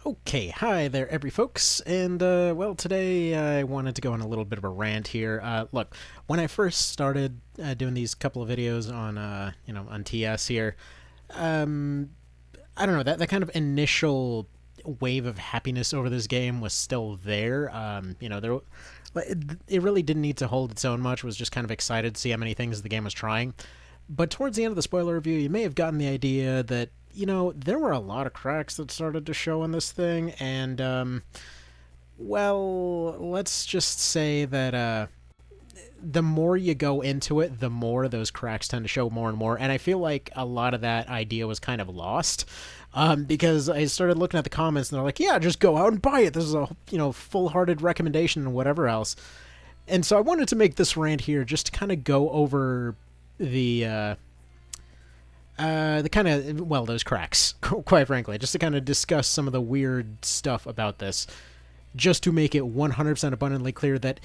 Okay, hi there, every folks, and well, today I wanted to go on a little bit of a rant here. Look, when I first started doing these couple of videos on, on TS here, um, I don't know, that kind of initial wave of happiness over this game was still there. It really didn't need to hold its own much. Was just kind of excited to see how many things the game was trying. But towards the end of the spoiler review, you may have gotten the idea that there were a lot of cracks that started to show in this thing, and well, let's just say that the more you go into it, the more those cracks tend to show more and more. And I feel like a lot of that idea was kind of lost. Because I started looking at the comments and they're like, yeah, just go out and buy it. This is a, full-hearted recommendation and whatever else. And so I wanted to make this rant here just to kind of go over the kind of, well, those cracks, quite frankly, just to kind of discuss some of the weird stuff about this, just to make it 100% abundantly clear that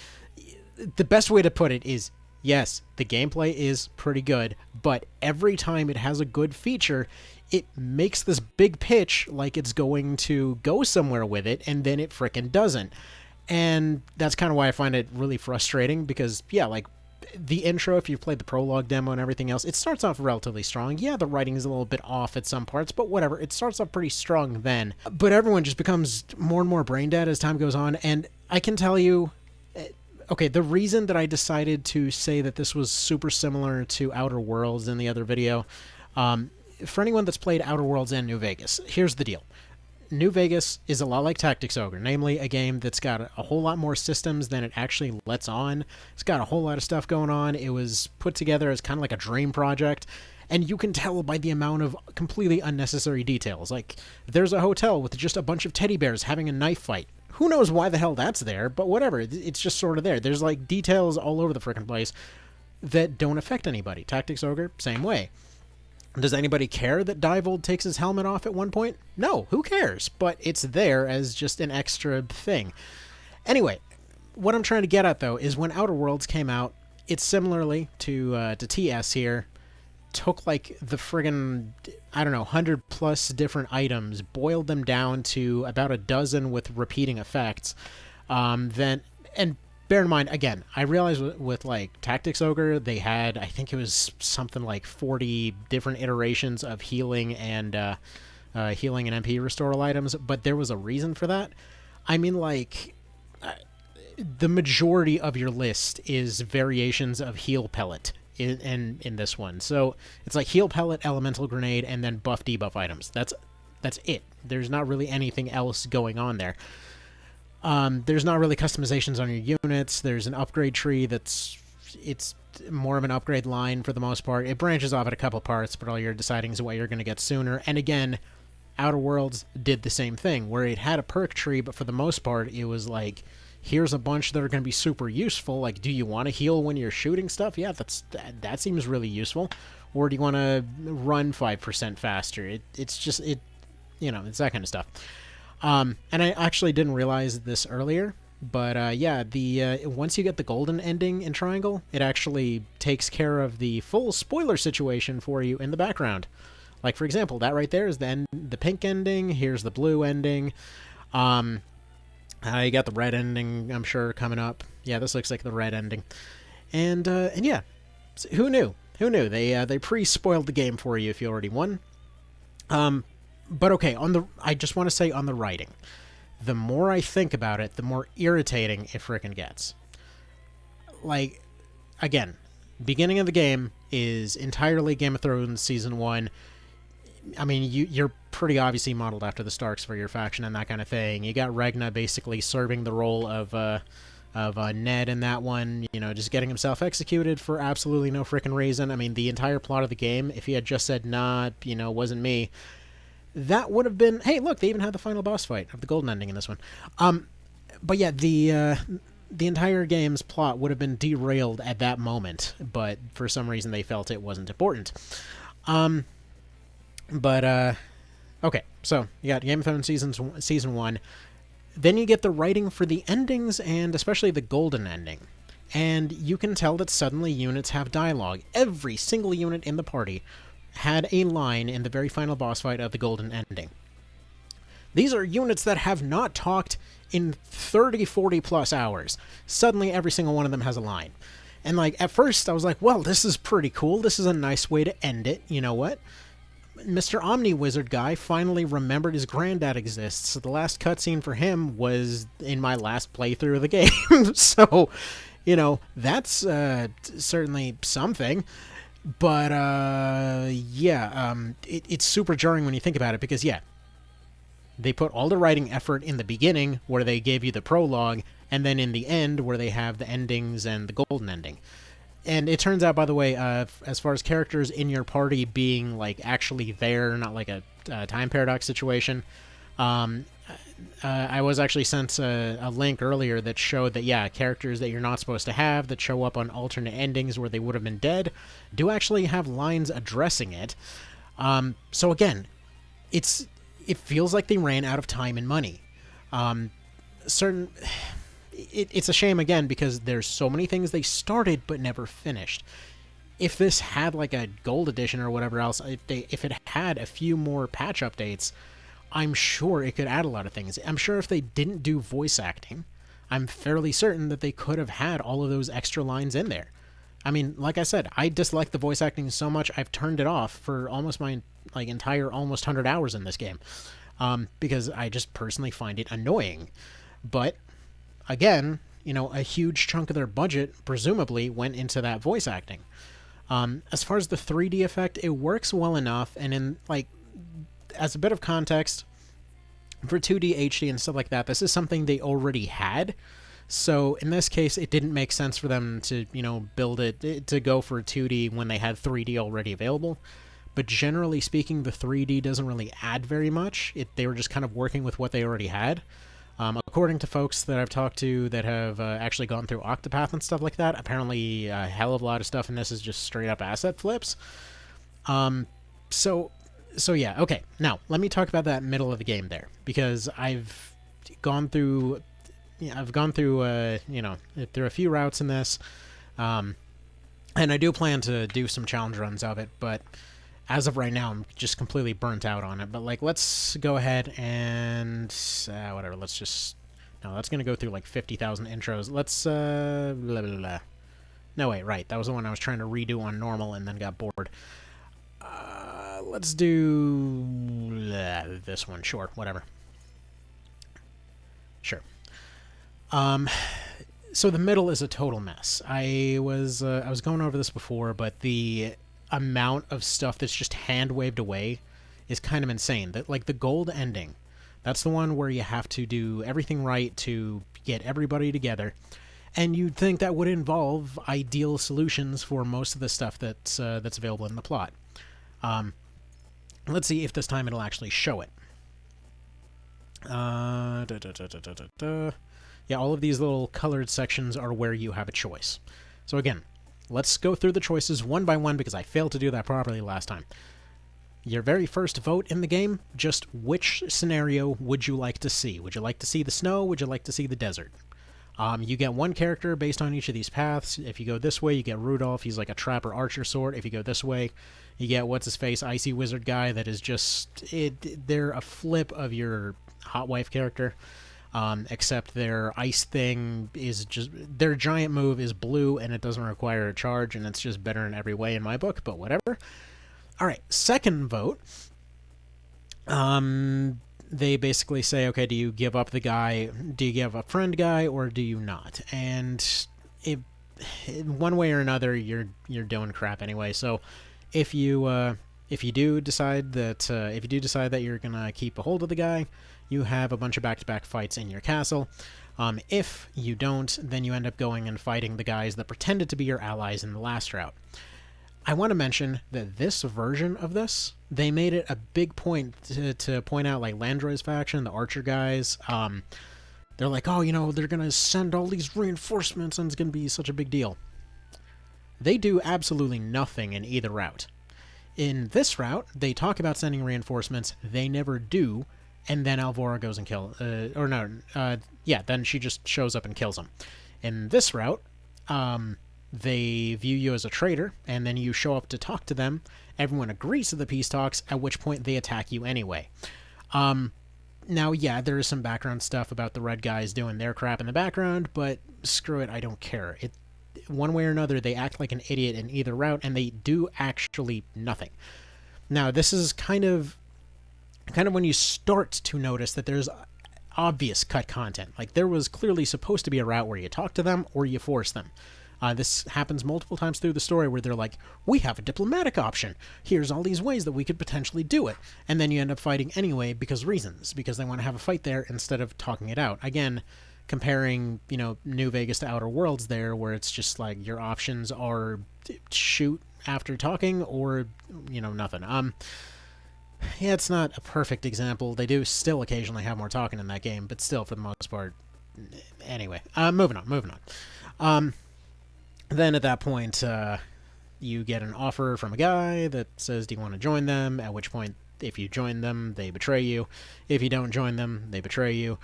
the best way to put it is, yes, the gameplay is pretty good, but every time it has a good feature, it makes this big pitch like it's going to go somewhere with it, and then it frickin' doesn't. And that's kind of why I find it really frustrating, because, yeah, like, the intro, if you've played the prologue demo and everything else, it starts off relatively strong. Yeah, the writing is a little bit off at some parts, but whatever. It starts off pretty strong then. But everyone just becomes more and more brain dead as time goes on, and I can tell you, okay, the reason that I decided to say that this was super similar to Outer Worlds in the other video, for anyone that's played Outer Worlds and New Vegas, here's the deal. New Vegas is a lot like Tactics Ogre, namely a game that's got a whole lot more systems than it actually lets on. It's got a whole lot of stuff going on. It was put together as kind of like a dream project, and you can tell by the amount of completely unnecessary details. Like, there's a hotel with just a bunch of teddy bears having a knife fight. Who knows why the hell that's there, but whatever. It's just sort of there. There's, like, details all over the frickin' place that don't affect anybody. Tactics Ogre, same way. Does anybody care that Diebold takes his helmet off at one point? No, who cares? But it's there as just an extra thing. Anyway, what I'm trying to get at, though, is when Outer Worlds came out, it similarly to TS here, took, like, the friggin', I don't know, 100-plus different items, boiled them down to about a dozen with repeating effects, and bear in mind, again, I realize with like Tactics Ogre, they had, I think it was something like 40 different iterations of healing and MP restoral items, but there was a reason for that. I mean, like, the majority of your list is variations of heal pellet in this one. So it's like heal pellet, elemental grenade, and then buff debuff items. That's it. There's not really anything else going on there. There's not really customizations on your units. There's an upgrade tree it's more of an upgrade line for the most part. It branches off at a couple parts, but all you're deciding is what you're going to get sooner. And again, Outer Worlds did the same thing, where it had a perk tree, but for the most part, it was like, here's a bunch that are going to be super useful. Like, do you want to heal when you're shooting stuff? Yeah, that seems really useful. Or do you want to run 5% faster? It's that kind of stuff. And I actually didn't realize this earlier, but yeah, once you get the golden ending in Triangle, it actually takes care of the full spoiler situation for you in the background. Like, for example, that right there is the pink ending. Here's the blue ending. You got the red ending, I'm sure, coming up. Yeah, this looks like the red ending. And yeah, so who knew? Who knew? They pre-spoiled the game for you if you already won. But okay, I just want to say on the writing, the more I think about it, the more irritating it frickin' gets. Like, again, beginning of the game is entirely Game of Thrones Season 1. I mean, you're pretty obviously modeled after the Starks for your faction and that kind of thing. You got Ragnar basically serving the role of Ned in that one, just getting himself executed for absolutely no frickin' reason. I mean, the entire plot of the game, if he had just said, nah, wasn't me, that would have been, hey, look, they even had the final boss fight of the golden ending in this one. But yeah, the entire game's plot would have been derailed at that moment, but for some reason they felt it wasn't important. Okay, so you got Game of Thrones Season 1. Then you get the writing for the endings, and especially the golden ending. And you can tell that suddenly units have dialogue. Every single unit in the party had a line in the very final boss fight of the golden ending. These are units that have not talked in 30, 40 plus hours. Suddenly, every single one of them has a line. And, like, at first, I was like, well, this is pretty cool. This is a nice way to end it. You know what? Mr. Omni-Wizard guy finally remembered his granddad exists. So the last cutscene for him was in my last playthrough of the game. So, you know, that's certainly something. But, it's super jarring when you think about it because, yeah, they put all the writing effort in the beginning where they gave you the prologue, and then in the end where they have the endings and the golden ending. And it turns out, by the way, as far as characters in your party being, like, actually there, not like a time paradox situation, I was actually sent a link earlier that showed that, yeah, characters that you're not supposed to have that show up on alternate endings where they would have been dead do actually have lines addressing it. So again, it feels like they ran out of time and money. It's a shame, again, because there's so many things they started but never finished. If this had, like, a gold edition or whatever else, if it had a few more patch updates, I'm sure it could add a lot of things. I'm sure if they didn't do voice acting, I'm fairly certain that they could have had all of those extra lines in there. I mean, like I said, I dislike the voice acting so much, I've turned it off for almost my, like, entire almost 100 hours in this game. Because I just personally find it annoying. But again, you know, a huge chunk of their budget presumably went into that voice acting. As far as the 3D effect, it works well enough, and in, like, as a bit of context, for 2D, HD, and stuff like that, this is something they already had. So in this case, it didn't make sense for them to, you know, build it, to go for 2D when they had 3D already available. But generally speaking, the 3D doesn't really add very much. They were just kind of working with what they already had. According to folks that I've talked to that have actually gone through Octopath and stuff like that, apparently a hell of a lot of stuff in this is just straight up asset flips. So yeah, okay. Now, let me talk about that middle of the game there, because I've gone through through a few routes in this, and I do plan to do some challenge runs of it, but as of right now, I'm just completely burnt out on it. But, like, let's go ahead and whatever. Let's just that's gonna go through like 50,000 intros. Let's blah, blah, blah. No, wait, right. That was the one I was trying to redo on normal and then got bored. Let's do this one. Sure, whatever. Sure. So the middle is a total mess. I was going over this before, but the amount of stuff that's just hand waved away is kind of insane. That, like, the gold ending, that's the one where you have to do everything right to get everybody together, and you'd think that would involve ideal solutions for most of the stuff that's available in the plot. Let's see if this time it'll actually show it. Yeah, all of these little colored sections are where you have a choice. So again, let's go through the choices one by one because I failed to do that properly last time. Your very first vote in the game, just which scenario would you like to see? Would you like to see the snow? Would you like to see the desert? You get one character based on each of these paths. If you go this way, you get Rudolph. He's like a trapper archer sort. If you go this way, you get what's-his-face, icy wizard guy that is just... they're a flip of your hot wife character. Except their ice thing is just... their giant move is blue, and it doesn't require a charge, and it's just better in every way in my book, but whatever. Alright, second vote. They basically say, okay, do you give up the guy, do you give up friend guy, or do you not? And one way or another, you're doing crap anyway. So if you do decide that you're gonna keep a hold of the guy, you have a bunch of back-to-back fights in your castle. If you don't, then you end up going and fighting the guys that pretended to be your allies in the last route. I want to mention that this version of this, they made it a big point to point out, like, Landroy's faction, the archer guys. They're like, oh, they're going to send all these reinforcements and it's going to be such a big deal. They do absolutely nothing in either route. In this route, they talk about sending reinforcements, they never do, and then Alvora goes and then she just shows up and kills them. In this route, they view you as a traitor, and then you show up to talk to them. Everyone agrees to the peace talks, at which point they attack you anyway. Now, yeah, there is some background stuff about the red guys doing their crap in the background, but screw it, I don't care. One way or another, they act like an idiot in either route, and they do actually nothing. Now, this is kind of when you start to notice that there's obvious cut content. Like, there was clearly supposed to be a route where you talk to them or you force them. This happens multiple times through the story where they're like, we have a diplomatic option. Here's all these ways that we could potentially do it. And then you end up fighting anyway because they want to have a fight there instead of talking it out. Again, comparing, New Vegas to Outer Worlds there, where it's just like your options are shoot after talking or, nothing. Yeah, it's not a perfect example. They do still occasionally have more talking in that game, but still, for the most part. Anyway, moving on. Then at that point, you get an offer from a guy that says, do you want to join them? At which point, if you join them, they betray you. If you don't join them, they betray you.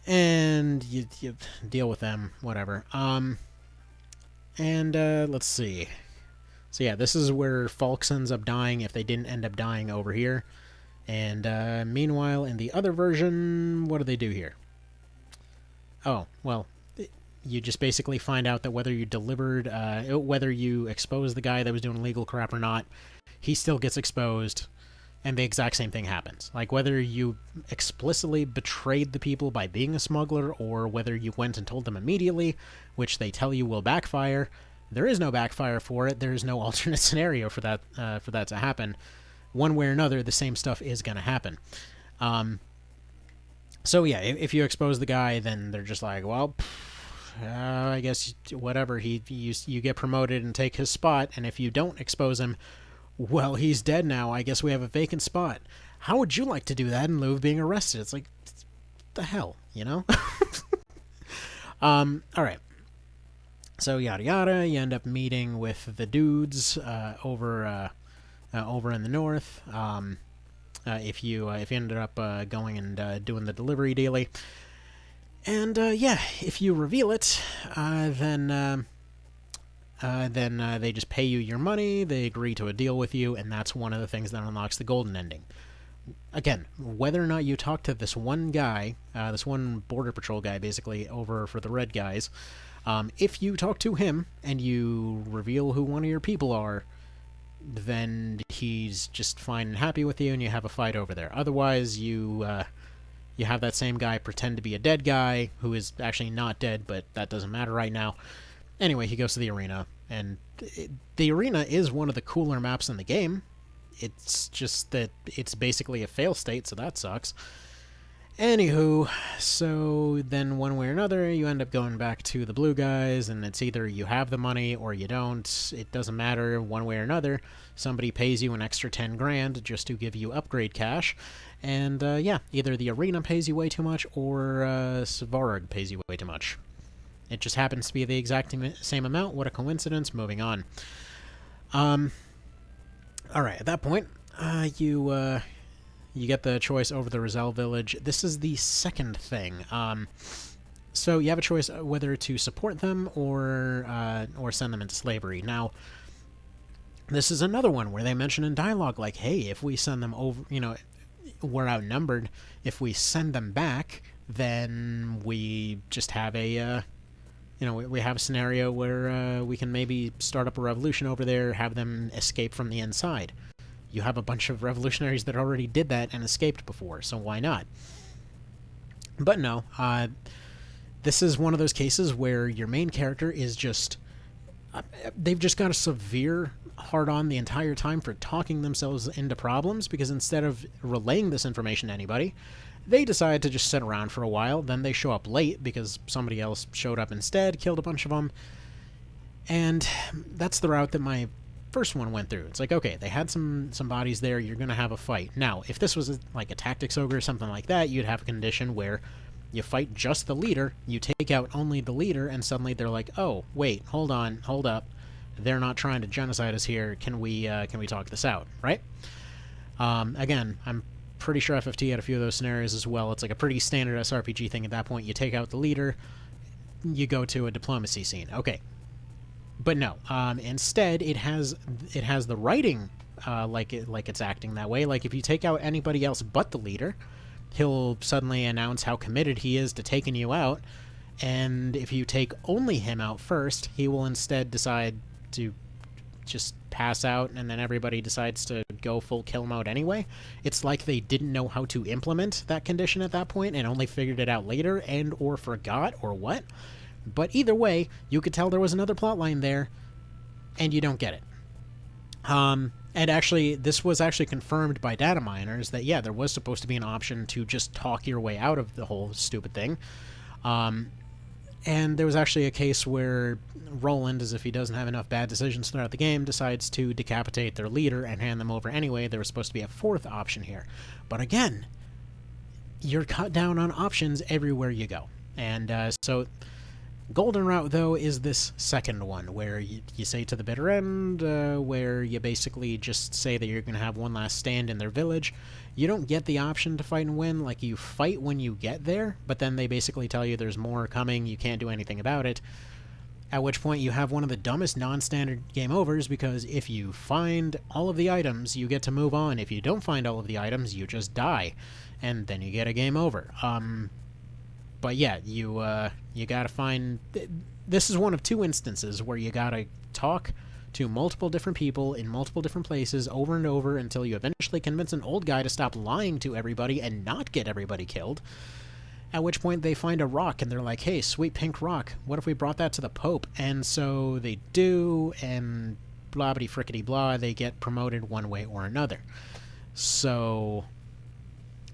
And you deal with them, whatever. Let's see. So yeah, this is where Falks ends up dying if they didn't end up dying over here. And meanwhile, in the other version, what do they do here? Oh, well, you just basically find out that whether you whether you expose the guy that was doing illegal crap or not, he still gets exposed, and the exact same thing happens. Like, whether you explicitly betrayed the people by being a smuggler, or whether you went and told them immediately, which they tell you will backfire, there is no backfire for it. There is no alternate scenario for that to happen. One way or another, the same stuff is going to happen. So yeah, if you expose the guy, then they're just like, well, I guess whatever. You get promoted and take his spot, and if you don't expose him, well, he's dead now. I guess we have a vacant spot. How would you like to do that in lieu of being arrested? It's like, the hell, all right. So yada yada. You end up meeting with the dudes over in the north. If you ended up going and doing the delivery daily. And, if you reveal it, then they just pay you your money, they agree to a deal with you, and that's one of the things that unlocks the golden ending. Again, whether or not you talk to this one guy, this one Border Patrol guy, basically, over for the red guys, if you talk to him and you reveal who one of your people are, then he's just fine and happy with you, and you have a fight over there. Otherwise, you have that same guy pretend to be a dead guy who is actually not dead, but that doesn't matter right now. Anyway, he goes to the arena, and the arena is one of the cooler maps in the game. It's just that it's basically a fail state, so that sucks. Anywho, so then one way or another, you end up going back to the blue guys, and it's either you have the money or you don't. It doesn't matter one way or another. Somebody pays you an extra 10 grand just to give you upgrade cash. And, either the arena pays you way too much, or Svarog pays you way too much. It just happens to be the exact same amount. What a coincidence. Moving on. Alright, at that point, you get the choice over the Rizal village. This is the second thing. So you have a choice whether to support them or send them into slavery. Now, this is another one where they mention in dialogue, like, hey, if we send them over, we're outnumbered. If we send them back, then we just have a, we have a scenario where we can maybe start up a revolution over there, have them escape from the inside. You have a bunch of revolutionaries that already did that and escaped before, so why not? But no, this is one of those cases where your main character is just... they've just got a severe hard-on the entire time for talking themselves into problems, because instead of relaying this information to anybody, they decide to just sit around for a while. Then they show up late because somebody else showed up instead, killed a bunch of them. And that's the route that my first one went through. It's like, okay, they had some bodies there, you're going to have a fight. Now, if this was like a tactics ogre or something like that, you'd have a condition where you fight just the leader, you take out only the leader, and suddenly they're like, oh, wait, hold up. They're not trying to genocide us here. Can we talk this out, right? Again, I'm pretty sure FFT had a few of those scenarios as well. It's like a pretty standard SRPG thing at that point. You take out the leader, you go to a diplomacy scene. Okay. But no, instead it has the writing like it's acting that way. Like if you take out anybody else but the leader, he'll suddenly announce how committed he is to taking you out, and if you take only him out first, he will instead decide to just pass out, and then everybody decides to go full kill mode anyway. It's like they didn't know how to implement that condition at that point and only figured it out later, and or forgot, or what. But either way, you could tell there was another plotline there, and you don't get it. And actually, this was actually confirmed by data miners that, yeah, there was supposed to be an option to just talk your way out of the whole stupid thing. And there was actually a case where Roland, as if he doesn't have enough bad decisions throughout the game, decides to decapitate their leader and hand them over anyway. There was supposed to be a fourth option here. But again, you're cut down on options everywhere you go. And so golden route, though, is this second one, where you say to the bitter end, where you basically just say that you're going to have one last stand in their village. You don't get the option to fight and win. Like, you fight when you get there, but then they basically tell you there's more coming, you can't do anything about it. At which point you have one of the dumbest non-standard game overs, because if you find all of the items, you get to move on. If you don't find all of the items, you just die, and then you get a game over. But yeah, you gotta find... This is one of two instances where you gotta talk to multiple different people in multiple different places over and over until you eventually convince an old guy to stop lying to everybody and not get everybody killed. At which point they find a rock and they're like, hey, sweet pink rock, what if we brought that to the Pope? And so they do, and blah-bitty frickety blah, they get promoted one way or another. So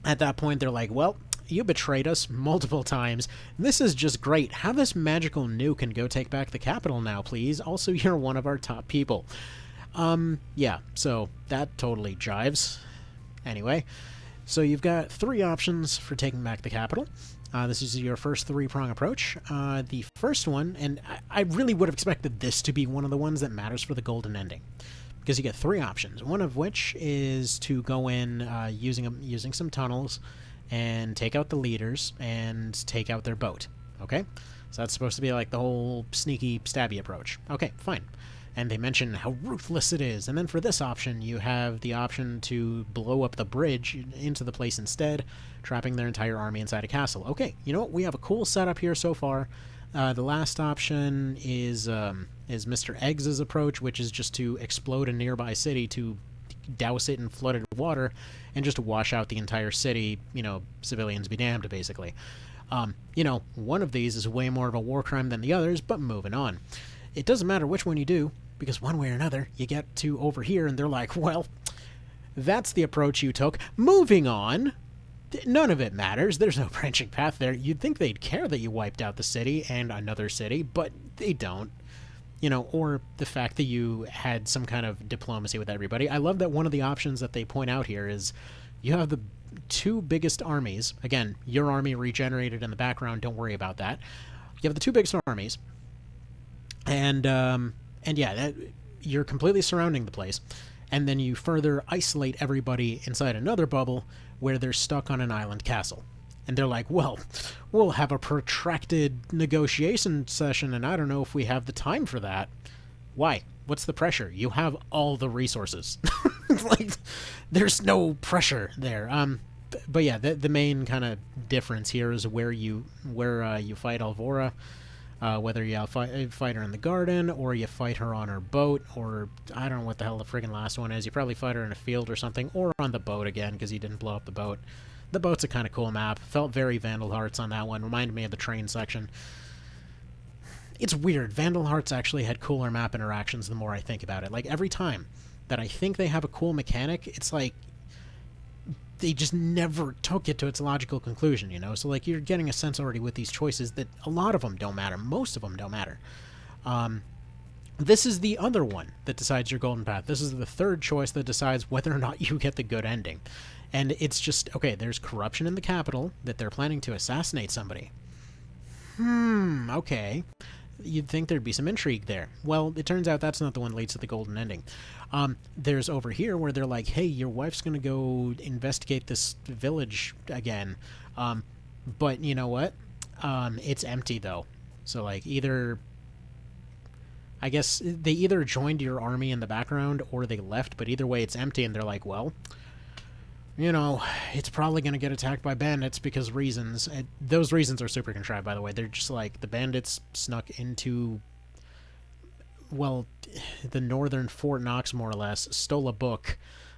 at that point they're like, well, you betrayed us multiple times. This is just great. Have this magical nuke and go take back the capital now, please. Also, you're one of our top people. Yeah, so that totally jives. Anyway, so you've got three options for taking back the capital. This is your first three-prong approach. The first one, and I really would have expected this to be one of the ones that matters for the golden ending, because you get three options, one of which is to go in using some tunnels and take out the leaders and take out their boat. Okay? So that's supposed to be like the whole sneaky, stabby approach. Okay, fine. And they mention how ruthless it is. And then for this option, you have the option to blow up the bridge into the place instead, trapping their entire army inside a castle. Okay, you know what? We have a cool setup here so far. The last option is Mr. Eggs' approach, which is just to explode a nearby city to douse it in flooded water and just wash out the entire city, you know, civilians be damned, basically. You know, one of these is way more of a war crime than the others, but moving on. It doesn't matter which one you do, because one way or another, you get to over here and they're like, well, that's the approach you took. Moving on. None of it matters. There's no branching path there. You'd think they'd care that you wiped out the city and another city, but they don't. You know, or the fact that you had some kind of diplomacy with everybody. I love that one of the options that they point out here is you have the two biggest armies. Again, your army regenerated in the background. Don't worry about that. You have the two biggest armies. And yeah, you're completely surrounding the place. And then you further isolate everybody inside another bubble where they're stuck on an island castle. And they're like, well, we'll have a protracted negotiation session, and I don't know if we have the time for that. Why? What's the pressure? You have all the resources. Like, there's no pressure there. But yeah, the main kind of difference here is where you fight Alvora, whether you fight her in the garden, or you fight her on her boat, or I don't know what the hell the friggin' last one is. You probably fight her in a field or something, or on the boat again, because you didn't blow up the boat. The boat's a kind of cool map. Felt very Vandal Hearts on that one. Reminded me of the train section. It's weird. Vandal Hearts actually had cooler map interactions the more I think about it. Like, every time that I think they have a cool mechanic, it's like they just never took it to its logical conclusion, you know? So, like, you're getting a sense already with these choices that a lot of them don't matter. Most of them don't matter. This is the other one that decides your golden path. This is the third choice that decides whether or not you get the good ending. And it's just, okay, there's corruption in the capital, that they're planning to assassinate somebody. Okay. You'd think there'd be some intrigue there. Well, it turns out that's not the one that leads to the golden ending. There's over here where they're like, hey, your wife's gonna go investigate this village again. But you know what? It's empty, though. So, like, either... I guess they either joined your army in the background or they left, but either way it's empty, and they're like, well, you know, it's probably going to get attacked by bandits because reasons. Those reasons are super contrived, by the way. They're just like the bandits snuck into, well, the northern Fort Knox, more or less, stole a book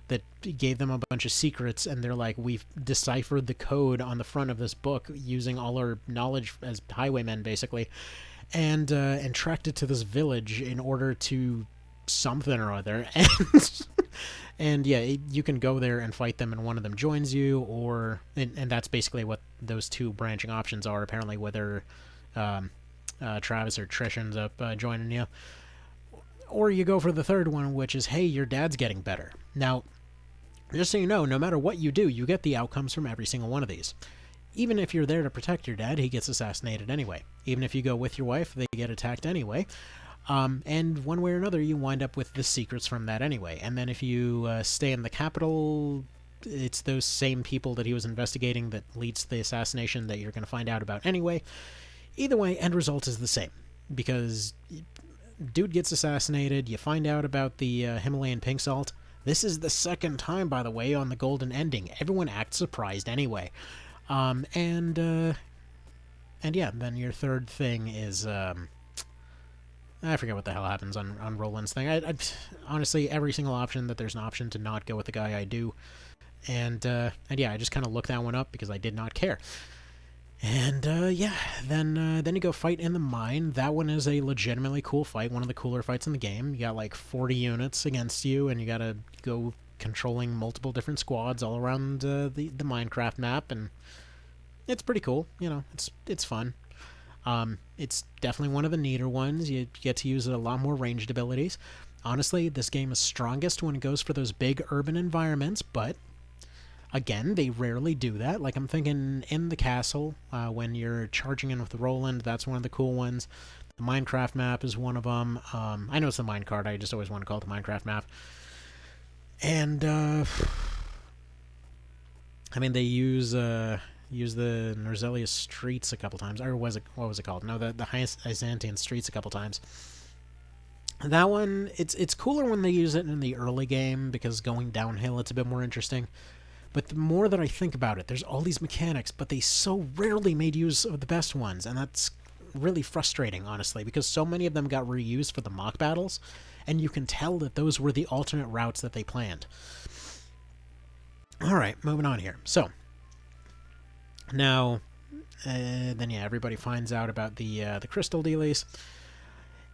that gave them a bunch of secrets, and they're like, we've deciphered the code on the front of this book using all our knowledge as highwaymen, basically, and tracked it to this village in order to something or other, and yeah, you can go there and fight them, and one of them joins you, and that's basically what those two branching options are, apparently, whether Travis or Trish ends up joining you. Or you go for the third one, which is, hey, your dad's getting better. Now, just so you know, no matter what you do, you get the outcomes from every single one of these. Even if you're there to protect your dad, he gets assassinated anyway. Even if you go with your wife, they get attacked anyway. And one way or another, you wind up with the secrets from that anyway. And then if you stay in the capital, it's those same people that he was investigating that leads to the assassination that you're going to find out about anyway. Either way, end result is the same. Because dude gets assassinated, you find out about the Himalayan pink salt. This is the second time, by the way, on the golden ending. Everyone acts surprised anyway. And yeah, then your third thing is, I forget what the hell happens on Roland's thing. I honestly, every single option that there's an option to not go with the guy, I do. And yeah, I just kind of looked that one up because I did not care. And yeah, then you go fight in the mine. That one is a legitimately cool fight, one of the cooler fights in the game. You got like 40 units against you, and you gotta go controlling multiple different squads all around the Minecraft map, and it's pretty cool. You know, it's fun. It's definitely one of the neater ones. You get to use a lot more ranged abilities. Honestly, this game is strongest when it goes for those big urban environments, but again, they rarely do that. Like, I'm thinking in the castle, when you're charging in with Roland, that's one of the cool ones. The Minecraft map is one of them. I know it's the minecart, I just always want to call it the Minecraft map. And, I mean, they use the Norzelius streets a couple times. Or what was it called? No, the Byzantine streets a couple times. That one, it's cooler when they use it in the early game, because going downhill, it's a bit more interesting. But the more that I think about it, there's all these mechanics, but they so rarely made use of the best ones, and that's really frustrating, honestly, because so many of them got reused for the mock battles, and you can tell that those were the alternate routes that they planned. Alright, moving on here. So, now, then yeah, everybody finds out about the crystal dealies,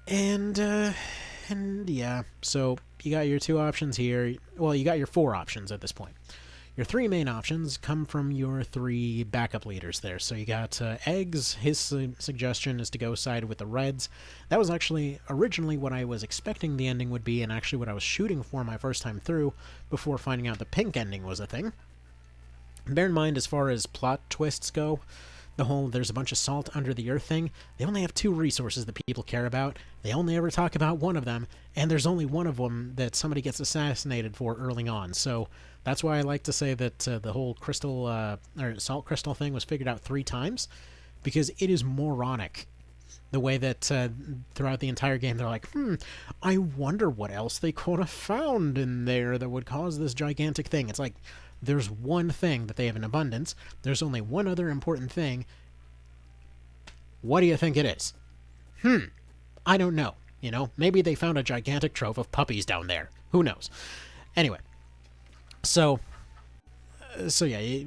and yeah, so you got your two options here. Well, you got your four options at this point. Your three main options come from your three backup leaders there. So you got Eggs. His suggestion is to go side with the Reds. That was actually originally what I was expecting the ending would be, and actually what I was shooting for my first time through, before finding out the pink ending was a thing. Bear in mind, as far as plot twists go, the whole there's a bunch of salt under the earth thing, they only have two resources that people care about. They only ever talk about one of them, and there's only one of them that somebody gets assassinated for early on. So that's why I like to say that the whole crystal or salt crystal thing was figured out 3 times, because it is moronic. The way that throughout the entire game they're like, I wonder what else they could have found in there that would cause this gigantic thing. It's like, there's one thing that they have in abundance. There's only one other important thing. What do you think it is? I don't know. You know, maybe they found a gigantic trove of puppies down there. Who knows? Anyway, so yeah,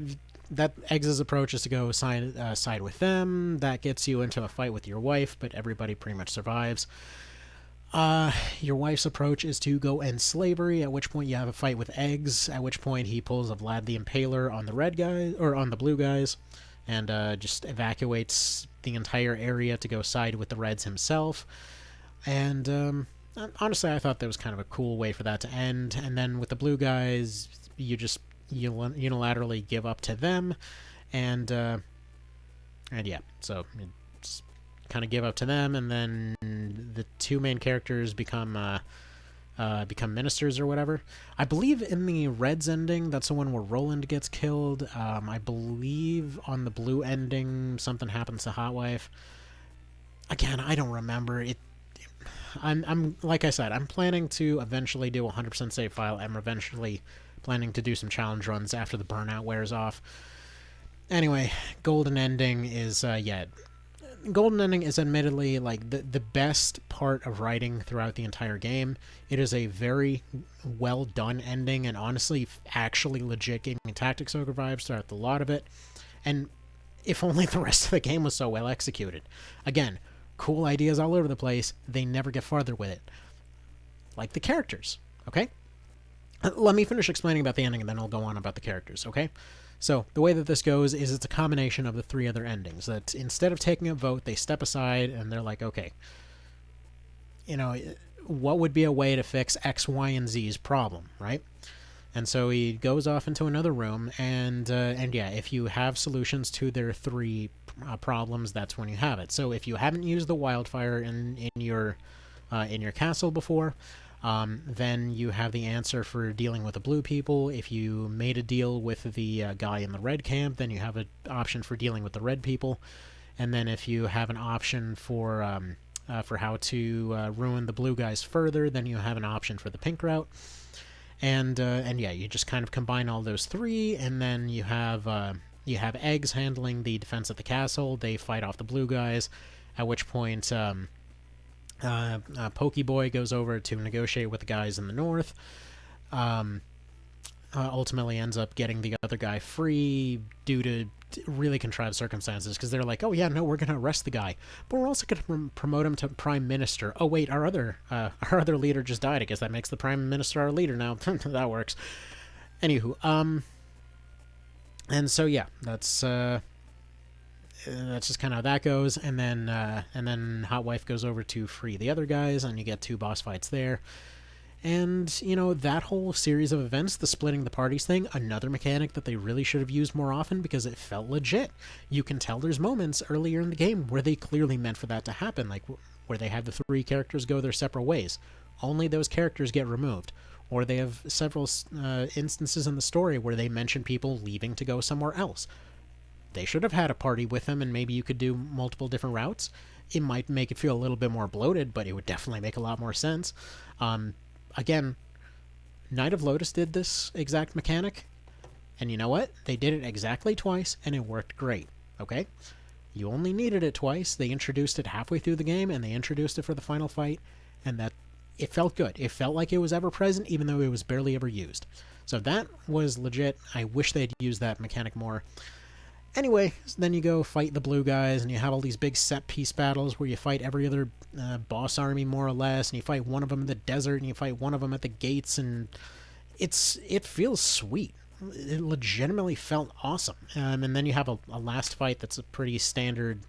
that Eggs' approach is to go side with them. That gets you into a fight with your wife, but everybody pretty much survives. Your wife's approach is to go end slavery, at which point you have a fight with Eggs, at which point he pulls a Vlad the Impaler on the red guys, or on the blue guys, and just evacuates the entire area to go side with the Reds himself. And honestly, I thought that was kind of a cool way for that to end. And then with the blue guys, you just unilaterally give up to them, and yeah, so just kind of give up to them, and then the two main characters become ministers or whatever. I believe in the Reds ending, that's the one where Roland gets killed. I believe on the blue ending, something happens to Hot Wife. Again, I don't remember it. I'm like I said, I'm planning to eventually do a 100% save file and eventually planning to do some challenge runs after the burnout wears off. Anyway, golden ending is, golden ending is admittedly like the best part of writing throughout the entire game. It is a very well done ending, and honestly, actually legit gave me Tactics Ogre vibes throughout a lot of it. And if only the rest of the game was so well executed. Again, cool ideas all over the place. They never get farther with it. Like the characters, okay? Let me finish explaining about the ending, and then I'll go on about the characters, okay? So, the way that this goes is it's a combination of the 3 other endings. That instead of taking a vote, they step aside and they're like, okay, what would be a way to fix X, Y, and Z's problem, right? And so he goes off into another room, and yeah, if you have solutions to their 3 problems, that's when you have it. So if you haven't used the wildfire in your castle before, then you have the answer for dealing with the blue people. If you made a deal with the guy in the red camp, then you have an option for dealing with the red people. And then if you have an option for how to ruin the blue guys further, then you have an option for the pink route. And yeah, you just kind of combine all those 3, and then you have eggs handling the defense of the castle. They fight off the blue guys, at which point Pokeboy goes over to negotiate with the guys in the north. Ultimately ends up getting the other guy free due to really contrived circumstances, because they're like, oh yeah, no, we're going to arrest the guy, but we're also going to promote him to prime minister. Oh wait, our other leader just died. I guess that makes the prime minister our leader now. That works. Anywho, and so yeah, that's just kind of how that goes. And then Hot Wife goes over to free the other guys, and you get 2 boss fights there. And, that whole series of events, the splitting the parties thing, another mechanic that they really should have used more often because it felt legit. You can tell there's moments earlier in the game where they clearly meant for that to happen, like where they have the 3 characters go their separate ways. Only those characters get removed. Or they have several instances in the story where they mention people leaving to go somewhere else. They should have had a party with them, and maybe you could do multiple different routes. It might make it feel a little bit more bloated, but it would definitely make a lot more sense. Again, Knight of Lotus did this exact mechanic, and you know what? They did it exactly twice, and it worked great, okay? You only needed it twice. They introduced it halfway through the game, and they introduced it for the final fight, and that it felt good. It felt like it was ever present, even though it was barely ever used. So that was legit. I wish they'd used that mechanic more. Anyway, then you go fight the blue guys, and you have all these big set-piece battles where you fight every other boss army, more or less, and you fight one of them in the desert, and you fight one of them at the gates, and it feels sweet. It legitimately felt awesome. And then you have a last fight that's a pretty standard,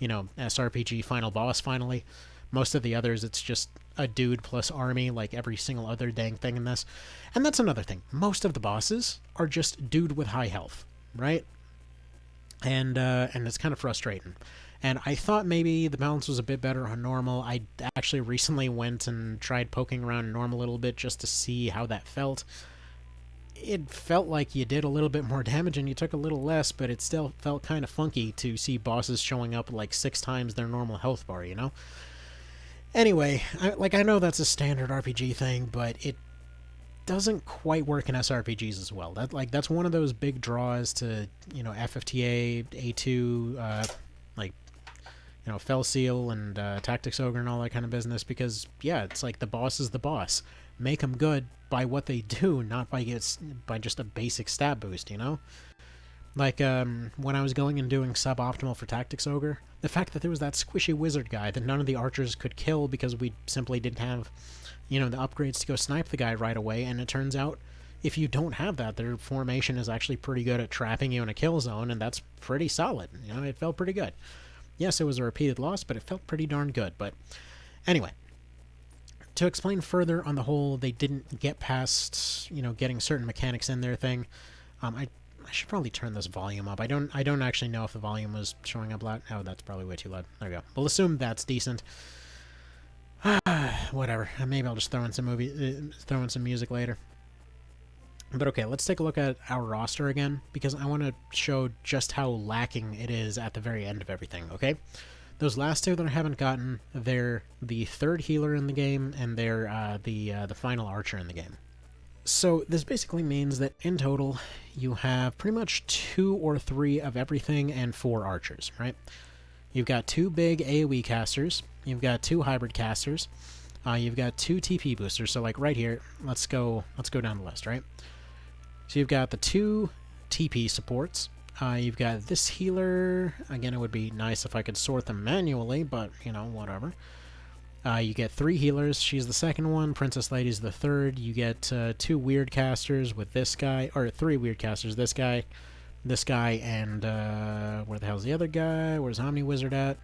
SRPG final boss, finally. Most of the others, it's just a dude plus army, like every single other dang thing in this. And that's another thing. Most of the bosses are just dude with high health, right? And it's kind of frustrating. And I thought maybe the balance was a bit better on normal. I actually recently went and tried poking around normal a little bit just to see how that felt. It felt like you did a little bit more damage and you took a little less, but it still felt kind of funky to see bosses showing up like 6 times their normal health bar, Anyway, I know that's a standard RPG thing, but it doesn't quite work in SRPGs as well. That's one of those big draws to FFTA, A2, Fel Seal and Tactics Ogre and all that kind of business, because yeah, it's like the boss is the boss. Make them good by what they do, not by just a basic stat boost. Like when I was going and doing suboptimal for Tactics Ogre, the fact that there was that squishy wizard guy that none of the archers could kill because we simply didn't have the upgrades to go snipe the guy right away, and it turns out if you don't have that, their formation is actually pretty good at trapping you in a kill zone, and that's pretty solid. It felt pretty good. Yes, it was a repeated loss, but it felt pretty darn good. But anyway, to explain further on the whole, they didn't get past, getting certain mechanics in their thing. I should probably turn this volume up. I don't actually know if the volume was showing up loud. Oh, that's probably way too loud. There we go. We'll assume that's decent. Whatever. Maybe I'll just throw in some music later. But okay, let's take a look at our roster again, because I want to show just how lacking it is at the very end of everything, okay? Those last 2 that I haven't gotten, they're the 3rd healer in the game, and they're the final archer in the game. So this basically means that in total, you have pretty much 2 or 3 of everything and 4 archers, right? You've got 2 big AoE casters. You've got 2 hybrid casters. You've got 2 TP boosters. So like right here, let's go down the list, right? So you've got the 2 TP supports. You've got this healer. Again, it would be nice if I could sort them manually, but, whatever. You get 3 healers. She's the second one. Princess Lady's the third. You get 2 weird casters with this guy, or 3 weird casters. This guy, and where the hell's the other guy? Where's Omni Wizard at?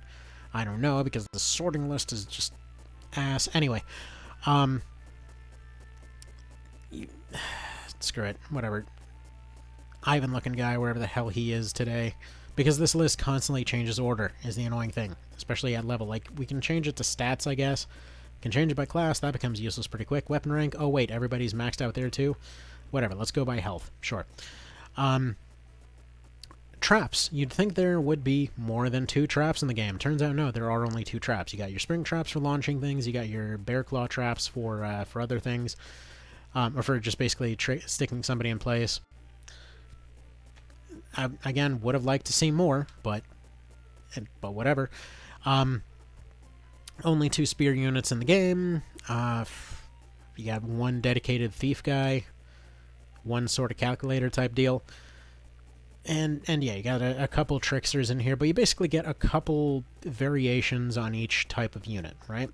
I don't know, because the sorting list is just ass. Anyway, screw it. Whatever. Ivan-looking guy, wherever the hell he is today. Because this list constantly changes order, is the annoying thing. Especially at level. Like, we can change it to stats, I guess. Can change it by class. That becomes useless pretty quick. Weapon rank. Oh, wait. Everybody's maxed out there, too. Whatever. Let's go by health. Sure. Traps. You'd think there would be more than 2 traps in the game. Turns out, no. There are only 2 traps. You got your spring traps for launching things. You got your bear claw traps for other things. Or for just basically sticking somebody in place. I, again, would have liked to see more, but whatever. Only 2 spear units in the game. You got 1 dedicated thief guy, 1 sort of calculator type deal, and yeah, you got a couple tricksters in here, but you basically get a couple variations on each type of unit, right?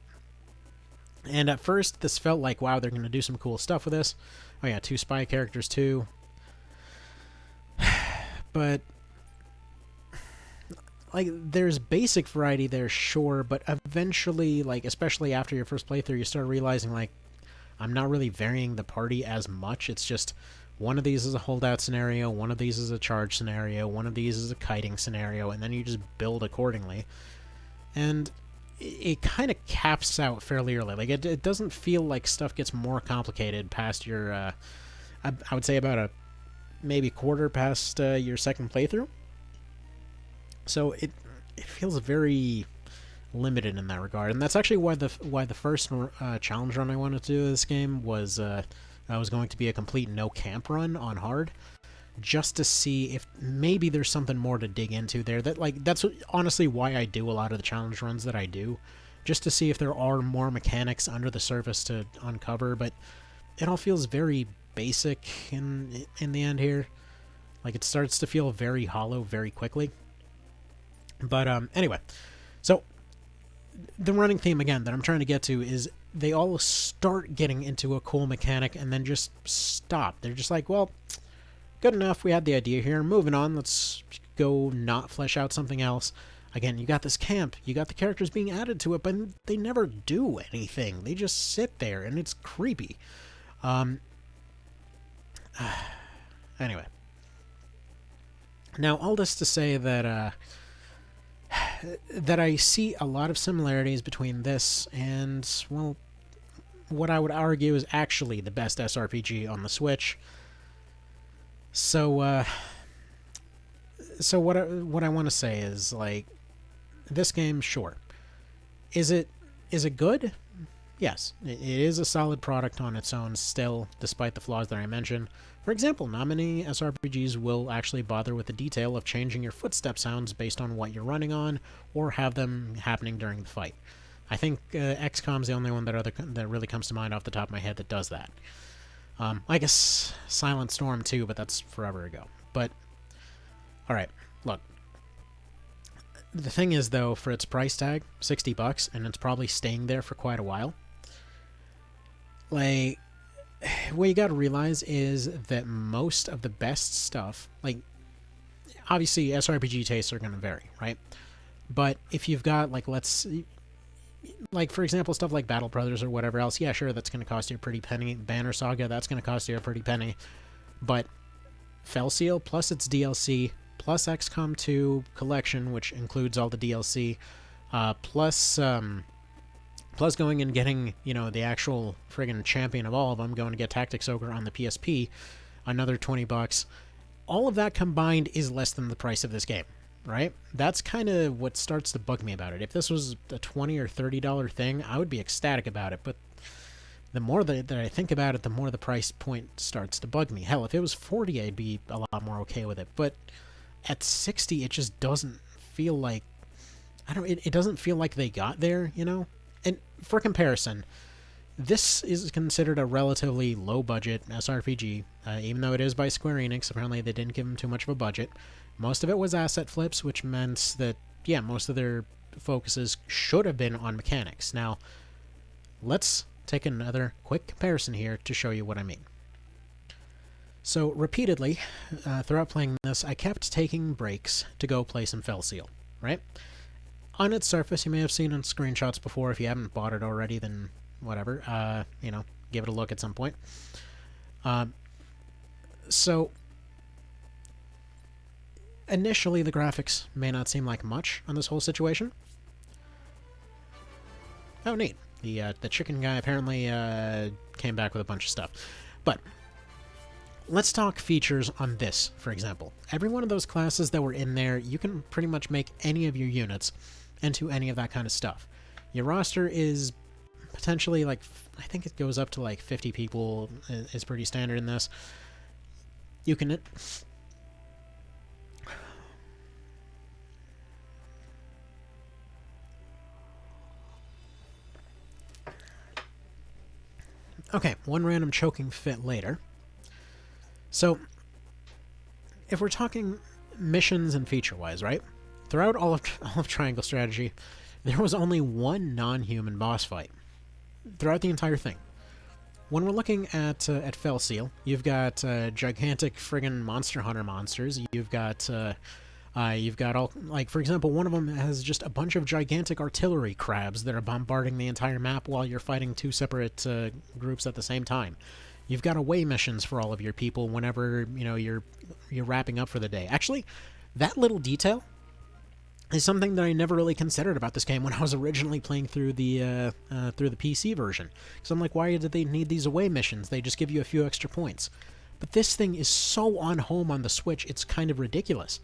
And at first, this felt like, wow, they're going to do some cool stuff with this. Oh yeah, 2 spy characters too. But, like, there's basic variety there, sure, but eventually, like, especially after your first playthrough, you start realizing, like, I'm not really varying the party as much. It's just, one of these is a holdout scenario, one of these is a charge scenario, one of these is a kiting scenario, and then you just build accordingly. And it kind of caps out fairly early. Like, it doesn't feel like stuff gets more complicated past your, I would say about a maybe quarter past your second playthrough. So it feels very limited in that regard, and that's actually why the first challenge run I wanted to do this game was going to be a complete no camp run on hard, just to see if maybe there's something more to dig into there. That's honestly why I do a lot of the challenge runs that I do, just to see if there are more mechanics under the surface to uncover. But it all feels very basic in the end here. Like, it starts to feel very hollow very quickly. But anyway, so the running theme again that I'm trying to get to is they all start getting into a cool mechanic and then just stop. They're just like, well, good enough, we had the idea here, moving on, let's go not flesh out something else. Again, you got this camp, you got the characters being added to it, but they never do anything. They just sit there and it's creepy. Anyway, now all this to say that that I see a lot of similarities between this and, well, what I would argue is actually the best SRPG on the Switch. So what I want to say is, like, this game, sure, is it good? Yes, it is a solid product on its own still, despite the flaws that I mentioned. For example, not many SRPGs will actually bother with the detail of changing your footstep sounds based on what you're running on, or have them happening during the fight. I think XCOM's the only one that really comes to mind off the top of my head that does that. I guess Silent Storm too, but that's forever ago. But, alright, look. The thing is, though, for its price tag, $60, and it's probably staying there for quite a while, like, what you gotta realize is that most of the best stuff, like, obviously SRPG tastes are gonna vary, right? But if you've got, like, like, for example, stuff like Battle Brothers or whatever else, yeah, sure, that's gonna cost you a pretty penny. Banner Saga, that's gonna cost you a pretty penny. But Fel Seal, plus its DLC, plus XCOM 2 Collection, which includes all the DLC, plus going and getting, the actual friggin' champion of all of them, going to get Tactics Ogre on the PSP, another $20. All of that combined is less than the price of this game, right? That's kind of what starts to bug me about it. If this was a $20 or $30 thing, I would be ecstatic about it, but the more that I think about it, the more the price point starts to bug me. Hell, if it was 40, I'd be a lot more okay with it. But at 60, it just doesn't feel like... It doesn't feel like they got there, you know? And for comparison, this is considered a relatively low-budget SRPG, even though it is by Square Enix. Apparently they didn't give them too much of a budget. Most of it was asset flips, which meant that, yeah, most of their focuses should have been on mechanics. Now, let's take another quick comparison here to show you what I mean. So, repeatedly, throughout playing this, I kept taking breaks to go play some Fel Seal, right? On its surface, you may have seen in screenshots before. If you haven't bought it already, then whatever, give it a look at some point. So, initially, the graphics may not seem like much on this whole situation. Oh, neat. The chicken guy apparently came back with a bunch of stuff. But let's talk features on this, for example. Every one of those classes that were in there, you can pretty much make any of your units into any of that kind of stuff. Your roster is potentially like, I think it goes up to like 50 people is pretty standard in this. You can... Okay, one random choking fit later. So, if we're talking missions and feature-wise, right? Throughout all of Triangle Strategy, there was only one non-human boss fight. Throughout the entire thing. When we're looking at Fel Seal, you've got gigantic friggin' monster hunter monsters. You've got all, like, for example, one of them has just a bunch of gigantic artillery crabs that are bombarding the entire map while you're fighting two separate groups at the same time. You've got away missions for all of your people whenever, you're wrapping up for the day. Actually, that little detail is something that I never really considered about this game when I was originally playing through the PC version. Because I'm like, why did they need these away missions? They just give you a few extra points. But this thing is so on home on the Switch, it's kind of ridiculous.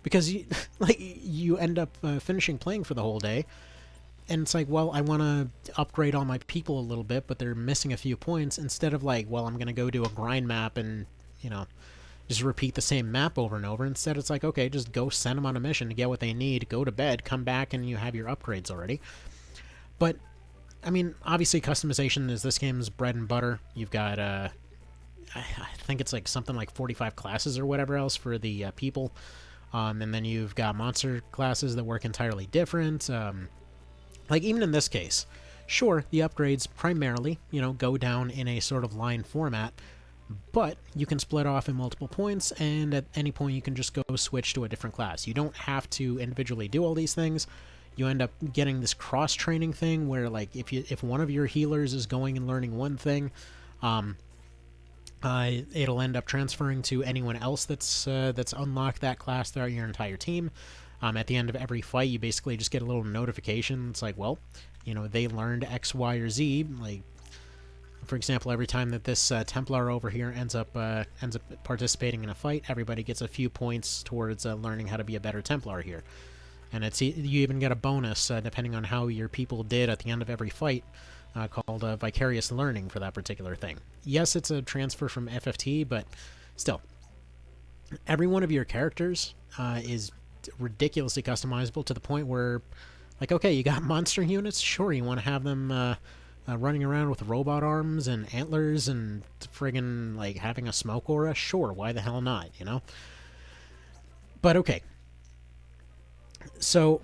Because you end up finishing playing for the whole day, and it's like, well, I want to upgrade all my people a little bit, but they're missing a few points, instead of like, well, I'm going to go do a grind map and, just repeat the same map over and over. Instead, it's like, okay, just go send them on a mission to get what they need, go to bed, come back, and you have your upgrades already. But, I mean, obviously customization is this game's bread and butter. You've got, I think it's like something like 45 classes or whatever else for the people. And then you've got monster classes that work entirely different. Like, even in this case, sure, the upgrades primarily, go down in a sort of line format, but you can split off in multiple points, and at any point you can just go switch to a different class. You don't have to individually do all these things. You end up getting this cross-training thing where, like, if one of your healers is going and learning one thing, it'll end up transferring to anyone else that's unlocked that class throughout your entire team. At the end of every fight, you basically just get a little notification. It's like, well, they learned X, Y, or Z. Like, for example, every time that this Templar over here ends up participating in a fight, everybody gets a few points towards learning how to be a better Templar here. And you even get a bonus depending on how your people did at the end of every fight. Called Vicarious Learning for that particular thing. Yes, it's a transfer from FFT, but still. Every one of your characters is ridiculously customizable to the point where, like, okay, you got monster units? Sure, you want to have them running around with robot arms and antlers and friggin', like, having a smoke aura? Sure, why the hell not, But okay. So,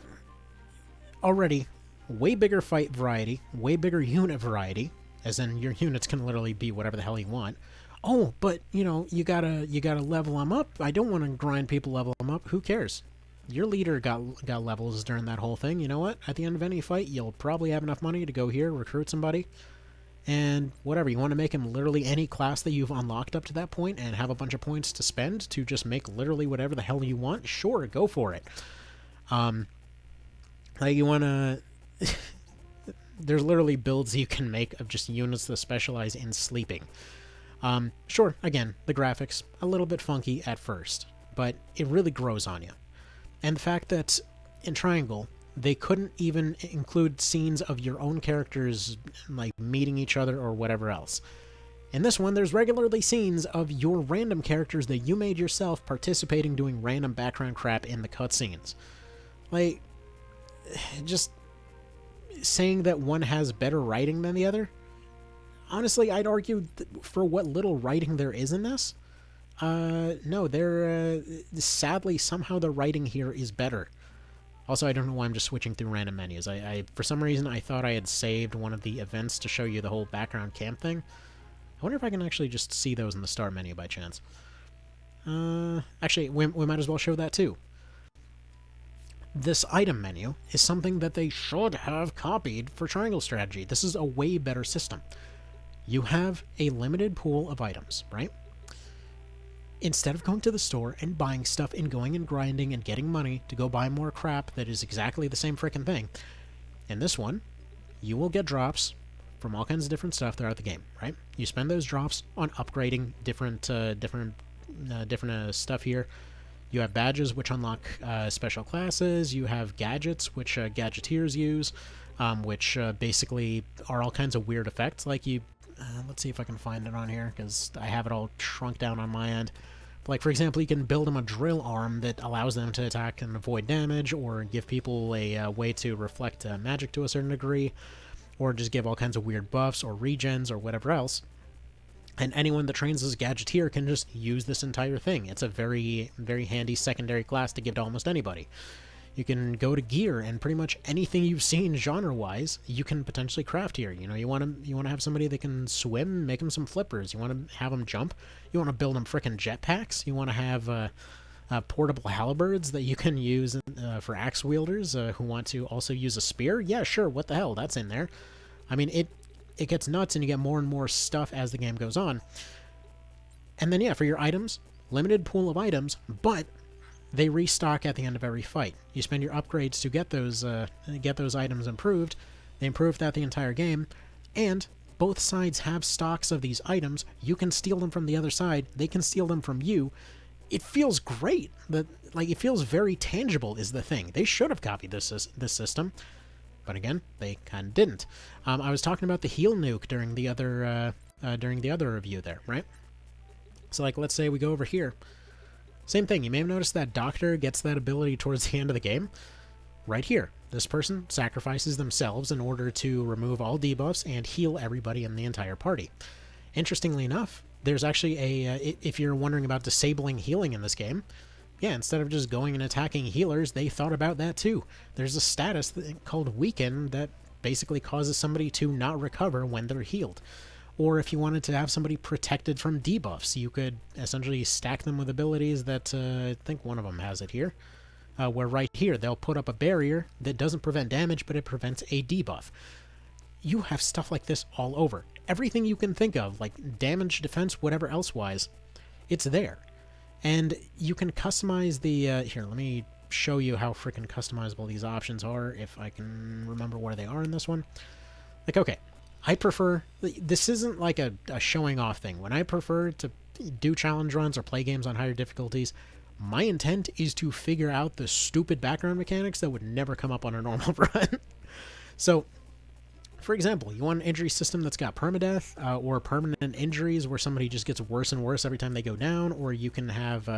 already... way bigger fight variety, way bigger unit variety, as in your units can literally be whatever the hell you want. Oh, but, you gotta level them up. I don't want to grind people level them up. Who cares? Your leader got levels during that whole thing. You know what? At the end of any fight, you'll probably have enough money to go here, recruit somebody, and whatever. You want to make him literally any class that you've unlocked up to that point and have a bunch of points to spend to just make literally whatever the hell you want? Sure, go for it. Like, you want to... There's literally builds you can make of just units that specialize in sleeping. Sure, again, the graphics, a little bit funky at first, but it really grows on you. And the fact that in Triangle, They couldn't even include scenes of your own characters like meeting each other or whatever else. In this one, there's regularly scenes of your random characters that you made yourself participating doing random background crap in the cutscenes. Like, just saying that one has better writing than the other? Honestly, I'd argue for what little writing there is in this, no, sadly, somehow the writing here is better. Also, I don't know why I'm just switching through random menus. I for some reason, I thought I had saved one of the events to show you the whole background camp thing. I wonder if I can actually just see those in the start menu by chance. Actually, we might as well show that too. This item menu is something that they should have copied for Triangle Strategy. This is a way better system. You have a limited pool of items, right? Instead of going to the store and buying stuff and going and grinding and getting money to go buy more crap that is exactly the same frickin' thing, in this one, you will get drops from all kinds of different stuff throughout the game, right? You spend those drops on upgrading different stuff here. You have badges which unlock special classes. You have gadgets which gadgeteers use, which basically are all kinds of weird effects. Like you, let's see if I can find it on here because I have it all shrunk down on my end. Like, for example, you can build them a drill arm that allows them to attack and avoid damage, or give people a way to reflect magic to a certain degree, or just give all kinds of weird buffs or regens or whatever else. And anyone that trains as a gadgeteer can just use this entire thing. It's a very, very handy secondary class to give to almost anybody. You can go to gear, and pretty much anything you've seen genre-wise, you can potentially craft here. You know, you want to have somebody that can swim, make them some flippers. You want to have them jump. You want to build them frickin' jetpacks. You want to have portable halberds that you can use for axe wielders who want to also use a spear. Yeah, sure, what the hell, that's in there. I mean, it gets nuts, and you get more and more stuff as the game goes on. And then, yeah, for your items, limited pool of items, but they restock at the end of every fight. You spend your upgrades to get those items improved. They improve throughout the entire game, and both sides have stocks of these items. You can steal them from the other side. They can steal them from you. It feels great. It feels very tangible is the thing. They should have copied this system, but again, they kind of didn't. I was talking about the heal nuke during the other review there, right? So, like, let's say we go over here. Same thing, you may have noticed that Doctor gets that ability towards the end of the game. Right here, this person sacrifices themselves in order to remove all debuffs and heal everybody in the entire party. Interestingly enough, there's actually if you're wondering about disabling healing in this game, yeah, instead of just going and attacking healers, they thought about that too. There's a status called Weaken that basically causes somebody to not recover when they're healed. Or if you wanted to have somebody protected from debuffs, you could essentially stack them with abilities that, I think one of them has it here, where right here they'll put up a barrier that doesn't prevent damage, but it prevents a debuff. You have stuff like this all over. Everything you can think of, like damage, defense, whatever else-wise, it's there. And you can customize the, here, let me show you how freaking customizable these options are, if I can remember where they are in this one. Like, okay. I prefer, this isn't like a showing off thing. When I prefer to do challenge runs or play games on higher difficulties, my intent is to figure out the stupid background mechanics that would never come up on a normal run. So, for example, you want an injury system that's got permadeath or permanent injuries where somebody just gets worse and worse every time they go down, or you can have,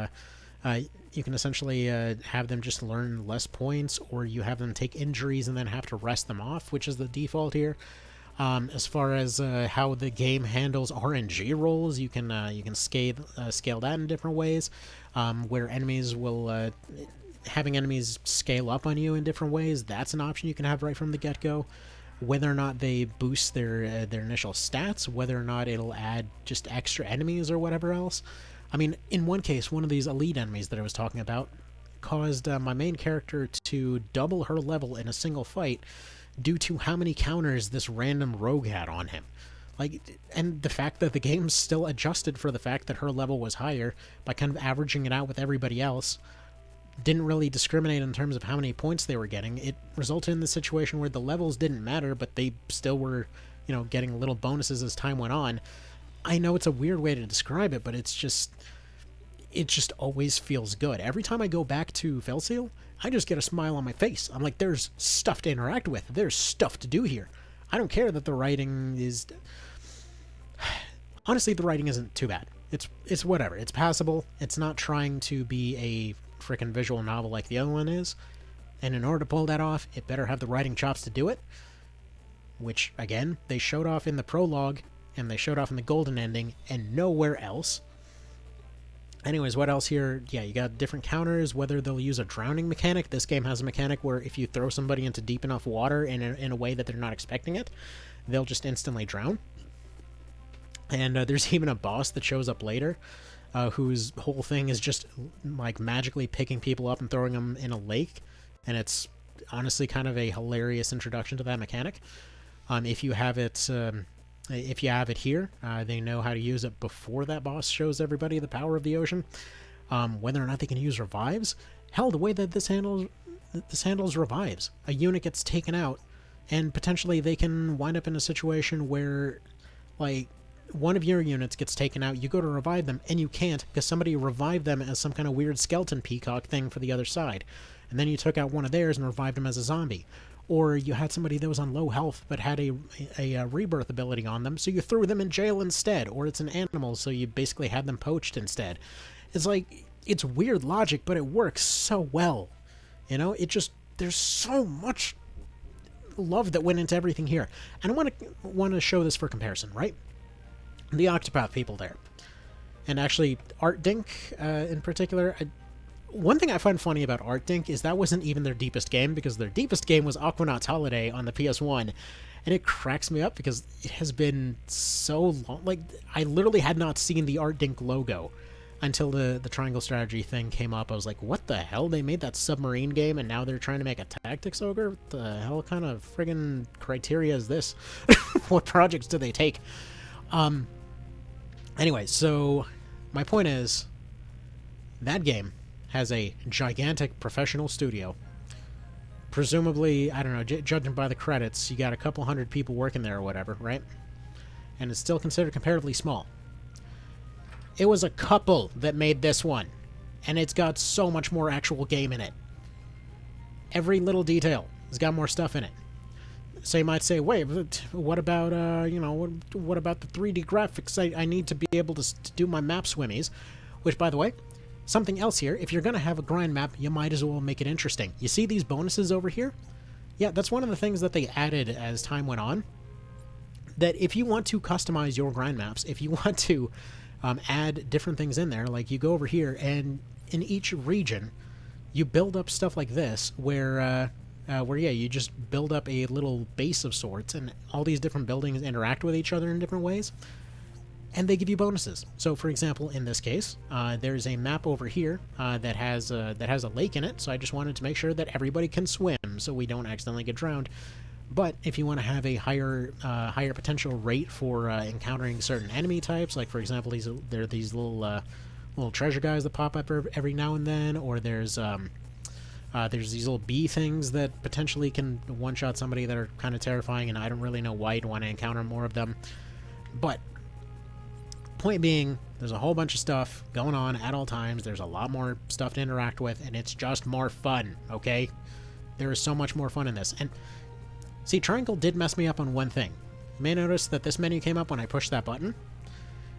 you can essentially have them just learn less points, or you have them take injuries and then have to rest them off, which is the default here. As far as how the game handles RNG rolls, you can scale that in different ways, where enemies will having enemies scale up on you in different ways. That's an option you can have right from the get-go. Whether or not they boost their initial stats, whether or not it'll add just extra enemies or whatever else. I mean, in one case, one of these elite enemies that I was talking about caused my main character to double her level in a single fight, due to how many counters this random rogue had on him. And the fact that the game still adjusted for the fact that her level was higher by kind of averaging it out with everybody else, didn't really discriminate in terms of how many points they were getting. It resulted in the situation where the levels didn't matter, but they still were, getting little bonuses as time went on. I know it's a weird way to describe it, but it's just, it just always feels good. Every time I go back to Fel Seal, I just get a smile on my face. I'm like, there's stuff to interact with. There's stuff to do here. I don't care that the writing is... Honestly, the writing isn't too bad. It's whatever. It's passable. It's not trying to be a freaking visual novel like the other one is. And in order to pull that off, it better have the writing chops to do it. Which, again, they showed off in the prologue, and they showed off in the golden ending, and nowhere else. Anyways, what else here? Yeah, you got different counters, whether they'll use a drowning mechanic. This game has a mechanic where if you throw somebody into deep enough water in a way that they're not expecting it, they'll just instantly drown. And there's even a boss that shows up later, whose whole thing is just like magically picking people up and throwing them in a lake. And it's honestly kind of a hilarious introduction to that mechanic. If you have it... If you have it here, they know how to use it before that boss shows everybody the power of the ocean. Whether or not they can use revives, hell, the way that this handles revives, a unit gets taken out, and potentially they can wind up in a situation where, like, one of your units gets taken out, you go to revive them, and you can't because somebody revived them as some kind of weird skeleton peacock thing for the other side, and then you took out one of theirs and revived them as a zombie. Or you had somebody that was on low health but had a rebirth ability on them, so you threw them in jail instead. Or it's an animal, so you basically had them poached instead. It's like, it's weird logic, but it works so well. You know, there's so much love that went into everything here. And I want to show this for comparison, right? The Octopath people there. And actually, Art Dink in particular... One thing I find funny about Art Dink is that wasn't even their deepest game, because their deepest game was Aquanauts Holiday on the PS1, and it cracks me up because it has been so long. Like, I literally had not seen the Art Dink logo until the Triangle Strategy thing came up. I was like, what the hell? They made that submarine game, and now they're trying to make a Tactics Ogre? What the hell kind of friggin' criteria is this? What projects do they take? Anyway, so my point is, that game has a gigantic professional studio. Presumably, I don't know, judging by the credits, you got a couple hundred people working there or whatever, right? And it's still considered comparatively small. It was a couple that made this one, and it's got so much more actual game in it. Every little detail has got more stuff in it. So you might say, wait, what about, what about the 3D graphics? I need to be able to do my map swimmies, which, by the way, something else here, if you're going to have a grind map, you might as well make it interesting. You see these bonuses over here? Yeah, that's one of the things that they added as time went on. That if you want to customize your grind maps, if you want to add different things in there, like you go over here and in each region, you build up stuff like this, where you just build up a little base of sorts, and all these different buildings interact with each other in different ways. And they give you bonuses. So, for example, in this case, there's a map over here that has a lake in it. So I just wanted to make sure that everybody can swim, so we don't accidentally get drowned. But if you want to have a higher potential rate for encountering certain enemy types, like for example, there are these little treasure guys that pop up every now and then, or there's these little bee things that potentially can one-shot somebody that are kind of terrifying, and I don't really know why you'd want to encounter more of them. But point being, there's a whole bunch of stuff going on at all times. There's a lot more stuff to interact with, and it's just more fun, okay? There is so much more fun in this. And see, Triangle did mess me up on one thing. You may notice that this menu came up when I pushed that button.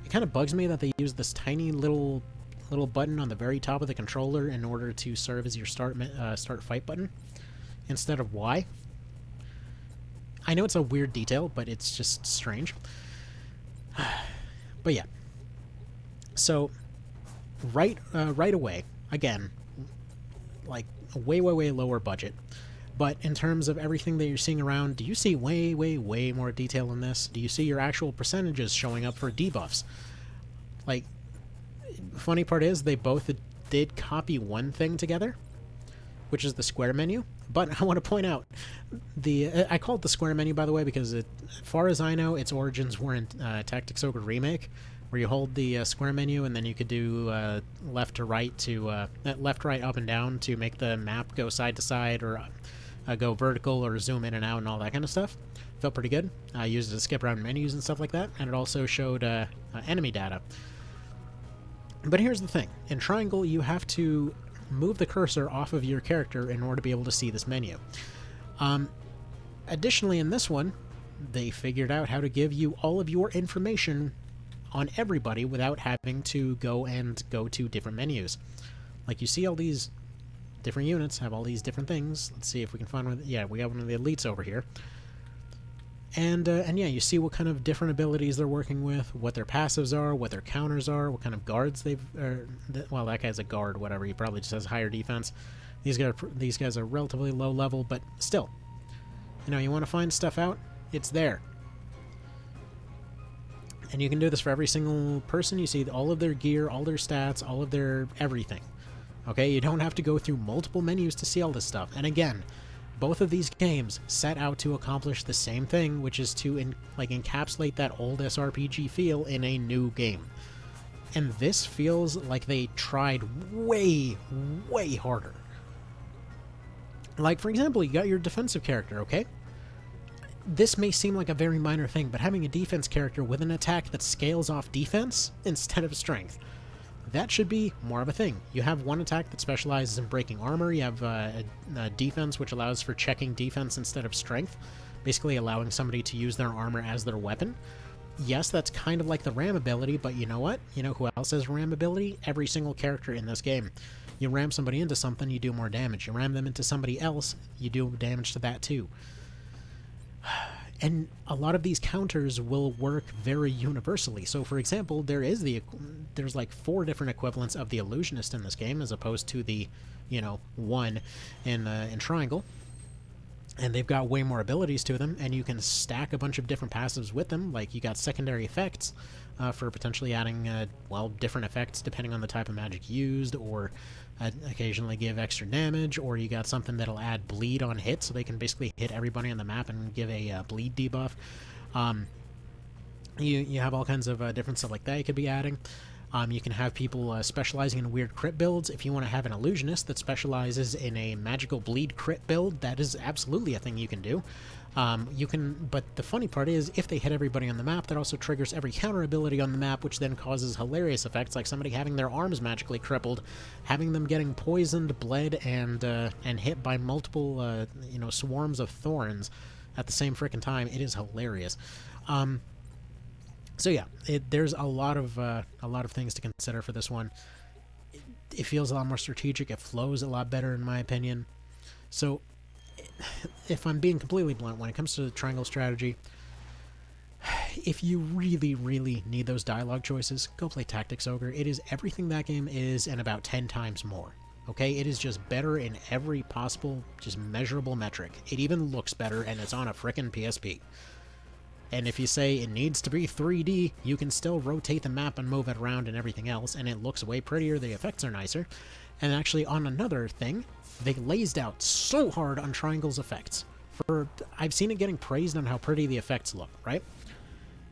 It kind of bugs me that they use this tiny little button on the very top of the controller in order to serve as your start fight button instead of Y. I know it's a weird detail, but it's just strange. But yeah, so right away, again, like a way lower budget, but in terms of everything that you're seeing around, do you see way more detail in this? Do you see your actual percentages showing up for debuffs? Like, funny part is they both did copy one thing together, which is the square menu. But I want to point out, I call it the square menu, by the way, because as far as I know, its origins were in Tactics Ogre Remake, where you hold the square menu and then you could do left, right, up and down to make the map go side to side, or go vertical, or zoom in and out and all that kind of stuff. Felt pretty good. I used it to skip around menus and stuff like that, and it also showed enemy data. But here's the thing. In Triangle, you have to move the cursor off of your character in order to be able to see this menu. Additionally, in this one, they figured out how to give you all of your information on everybody without having to go to different menus. Like, you see all these different units have all these different things. Let's see if we can find one. Yeah, we got one of the elites over here. And yeah, you see what kind of different abilities they're working with, what their passives are, what their counters are, what kind of guards they've... well, that guy's a guard, whatever. He probably just has higher defense. These guys are relatively low level, but still. You know, you want to find stuff out? It's there. And you can do this for every single person. You see all of their gear, all their stats, all of their everything. Okay, you don't have to go through multiple menus to see all this stuff. And again, both of these games set out to accomplish the same thing, which is to encapsulate that old SRPG feel in a new game. And this feels like they tried way, way harder. Like, for example, you got your defensive character, okay? This may seem like a very minor thing, but having a defense character with an attack that scales off defense instead of strength, that should be more of a thing. You have one attack that specializes in breaking armor. You have a defense, which allows for checking defense instead of strength, basically allowing somebody to use their armor as their weapon. Yes, that's kind of like the ram ability, but you know what? You know who else has ram ability? Every single character in this game. You ram somebody into something, you do more damage. You ram them into somebody else, you do damage to that too. And a lot of these counters will work very universally. So, for example, there's like 4 different equivalents of the Illusionist in this game, as opposed to the, one in Triangle. And they've got way more abilities to them, and you can stack a bunch of different passives with them. Like, you got secondary effects for potentially adding, different effects depending on the type of magic used, or occasionally give extra damage, or you got something that'll add bleed on hit, so they can basically hit everybody on the map and give a bleed debuff. You have all kinds of different stuff like that you could be adding. You can have people specializing in weird crit builds. If you want to have an illusionist that specializes in a magical bleed crit build, that is absolutely a thing you can do. But the funny part is, if they hit everybody on the map, that also triggers every counter ability on the map, which then causes hilarious effects, like somebody having their arms magically crippled, having them getting poisoned, bled, and hit by multiple, swarms of thorns at the same frickin' time. It is hilarious. So yeah, there's a lot of things to consider for this one. It feels a lot more strategic. It flows a lot better, in my opinion. So, if I'm being completely blunt, when it comes to the Triangle strategy, if you really, really need those dialogue choices, go play Tactics Ogre. It is everything that game is and about 10 times more. Okay? It is just better in every possible, just measurable metric. It even looks better, and it's on a frickin' PSP. And if you say it needs to be 3D, you can still rotate the map and move it around and everything else, and it looks way prettier, the effects are nicer. And actually, on another thing, they lazed out so hard on Triangle's effects. I've seen it getting praised on how pretty the effects look, right?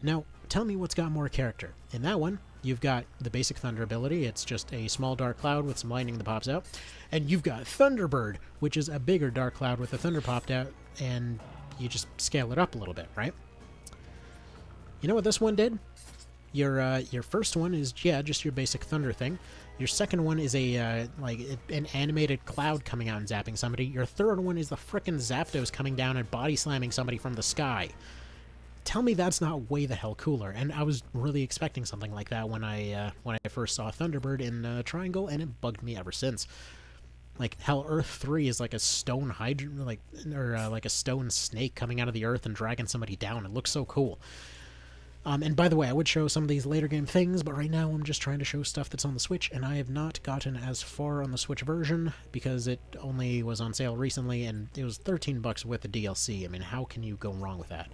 Now, tell me what's got more character. In that one, you've got the basic Thunder ability. It's just a small dark cloud with some lightning that pops out. And you've got Thunderbird, which is a bigger dark cloud with the thunder popped out, and you just scale it up a little bit, right? You know what this one did? Your first one is, just your basic thunder thing. Your second one is an animated cloud coming out and zapping somebody. Your third one is the frickin' Zapdos coming down and body slamming somebody from the sky. Tell me that's not way the hell cooler. And I was really expecting something like that when I first saw Thunderbird in Triangle, and it bugged me ever since. Like, hell, Earth 3 is like a stone hydra, like a stone snake coming out of the earth and dragging somebody down. It looks so cool. And by the way, I would show some of these later game things, but right now I'm just trying to show stuff that's on the Switch, and I have not gotten as far on the Switch version, because it only was on sale recently, and it was $13 with the DLC. I mean, how can you go wrong with that?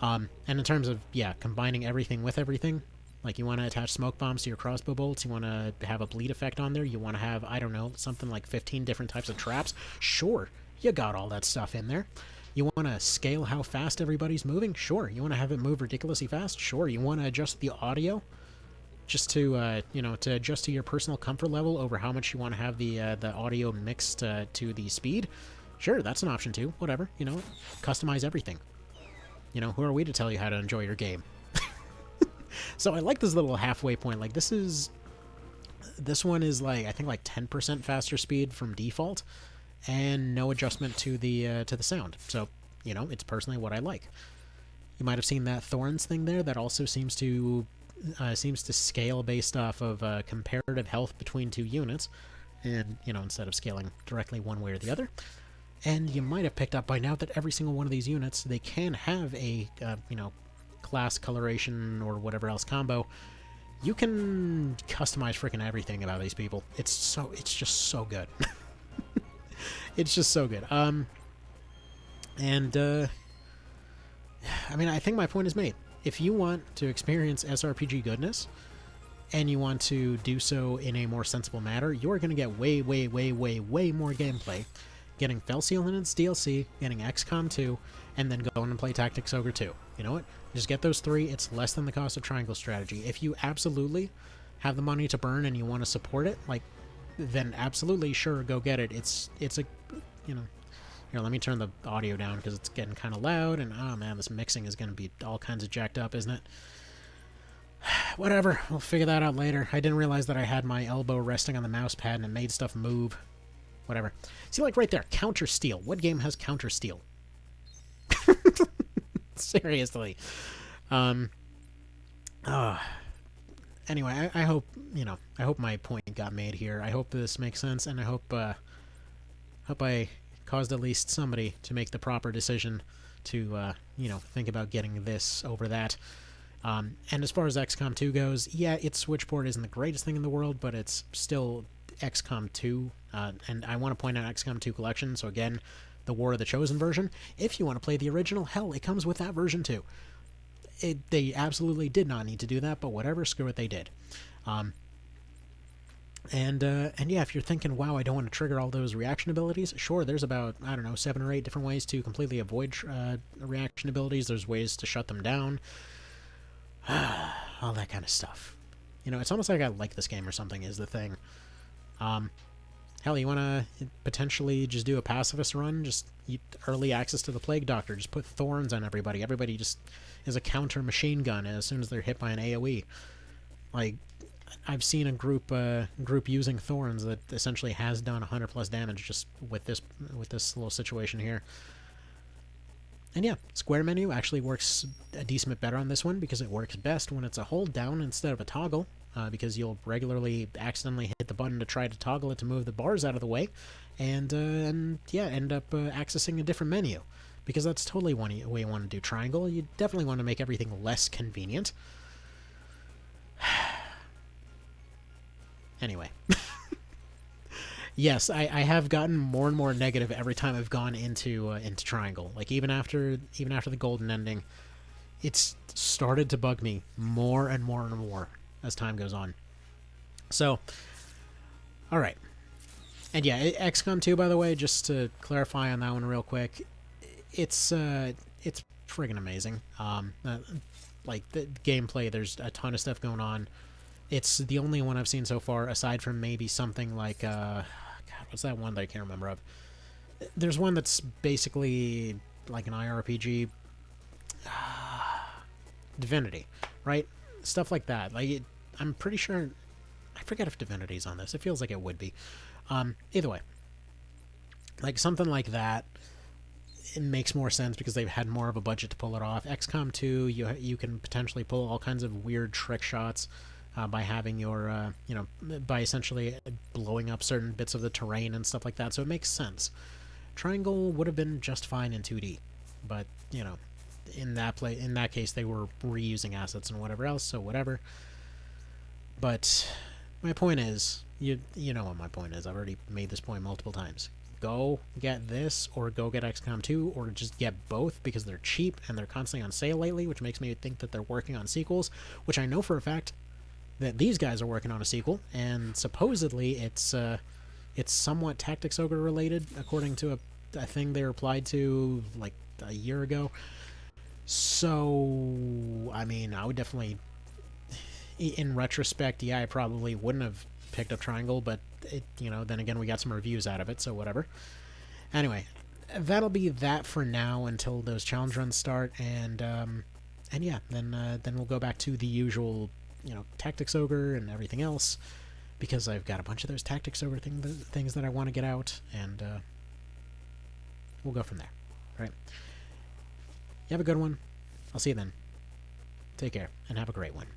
And in terms of, combining everything with everything, like, you want to attach smoke bombs to your crossbow bolts, you want to have a bleed effect on there, you want to have, I don't know, something like 15 different types of traps, sure, you got all that stuff in there. You want to scale how fast everybody's moving? Sure. You want to have it move ridiculously fast? Sure. You want to adjust the audio just to, to adjust to your personal comfort level over how much you want to have the audio mixed to the speed? Sure, that's an option too. Whatever, customize everything. Who are we to tell you how to enjoy your game? So I like this little halfway point. Like, this is This one is like, I think like 10% faster speed from default, and no adjustment to the sound. So, it's personally what I like. You might have seen that Thorns thing there. That also seems to scale based off of comparative health between two units, and instead of scaling directly one way or the other. And you might have picked up by now that every single one of these units, they can have a class coloration or whatever else combo. You can customize freaking everything about these people. It's just so good. It's just so good. I think my point is made. If you want to experience SRPG goodness, and you want to do so in a more sensible manner, you're going to get way, way, way, way, way more gameplay getting Fel Seal in its DLC, getting XCOM 2, and then going and play Tactics Ogre 2. You know what? Just get those three. It's less than the cost of Triangle Strategy. If you absolutely have the money to burn and you want to support it, then absolutely, sure, go get it. It's a, Here, let me turn the audio down because it's getting kind of loud, and oh man, this mixing is going to be all kinds of jacked up, isn't it? Whatever, we'll figure that out later. I didn't realize that I had my elbow resting on the mouse pad and it made stuff move. Whatever. See, right there, Counter Steal. What game has Counter Steal? Seriously. Anyway, I hope, I hope my point got made here. I hope this makes sense, and I hope I caused at least somebody to make the proper decision to, think about getting this over that. And as far as XCOM 2 goes, yeah, its switchboard isn't the greatest thing in the world, but it's still XCOM 2, and I want to point out XCOM 2 Collection, so again, the War of the Chosen version. If you want to play the original, hell, it comes with that version too. They absolutely did not need to do that, but whatever, screw it, they did. And yeah, if you're thinking, wow, I don't want to trigger all those reaction abilities, sure, there's about, 7 or 8 different ways to completely avoid reaction abilities. There's ways to shut them down. All that kind of stuff. It's almost like I like this game or something is the thing. Hell, you want to potentially just do a pacifist run? Just early access to the Plague Doctor. Just put thorns on everybody. Everybody just is a counter machine gun as soon as they're hit by an AoE. I've seen a group using thorns that essentially has done 100 plus damage just with this little situation here. And yeah, square menu actually works a decent bit better on this one because it works best when it's a hold down instead of a toggle, because you'll regularly accidentally hit the button to try to toggle it to move the bars out of the way, and end up accessing a different menu, because that's totally one way you want to do triangle. You definitely want to make everything less convenient. Anyway. Yes, I have gotten more and more negative every time I've gone into Triangle. Even after the golden ending, it's started to bug me more and more and more as time goes on. So, all right, and yeah, XCOM 2, by the way, just to clarify on that one real quick, it's friggin' amazing. The gameplay, there's a ton of stuff going on. It's the only one I've seen so far, aside from maybe something like what's that one that I can't remember of? There's one that's basically like an IRPG, Divinity, right? Stuff like that. I'm pretty sure, I forget if Divinity's on this. It feels like it would be. Either way, something like that, it makes more sense because they've had more of a budget to pull it off. XCOM 2, you can potentially pull all kinds of weird trick shots. By having your, by essentially blowing up certain bits of the terrain and stuff like that, so it makes sense. Triangle would have been just fine in 2D, but, in that case, they were reusing assets and whatever else, so whatever. But my point is, you know what my point is. I've already made this point multiple times. Go get this, or go get XCOM 2, or just get both, because they're cheap, and they're constantly on sale lately, which makes me think that they're working on sequels, which I know for a fact that these guys are working on a sequel, and supposedly it's somewhat Tactics Ogre related, according to a thing they replied to a year ago. So, I would definitely, in retrospect, yeah, I probably wouldn't have picked up Triangle, but then again, we got some reviews out of it, so whatever. Anyway, that'll be that for now until those challenge runs start, and yeah, then we'll go back to the usual, Tactics Ogre and everything else. because I've got a bunch of those tactics over things that I want to get out, and we'll go from there. All right. You have a good one. I'll see you then. Take care, and have a great one.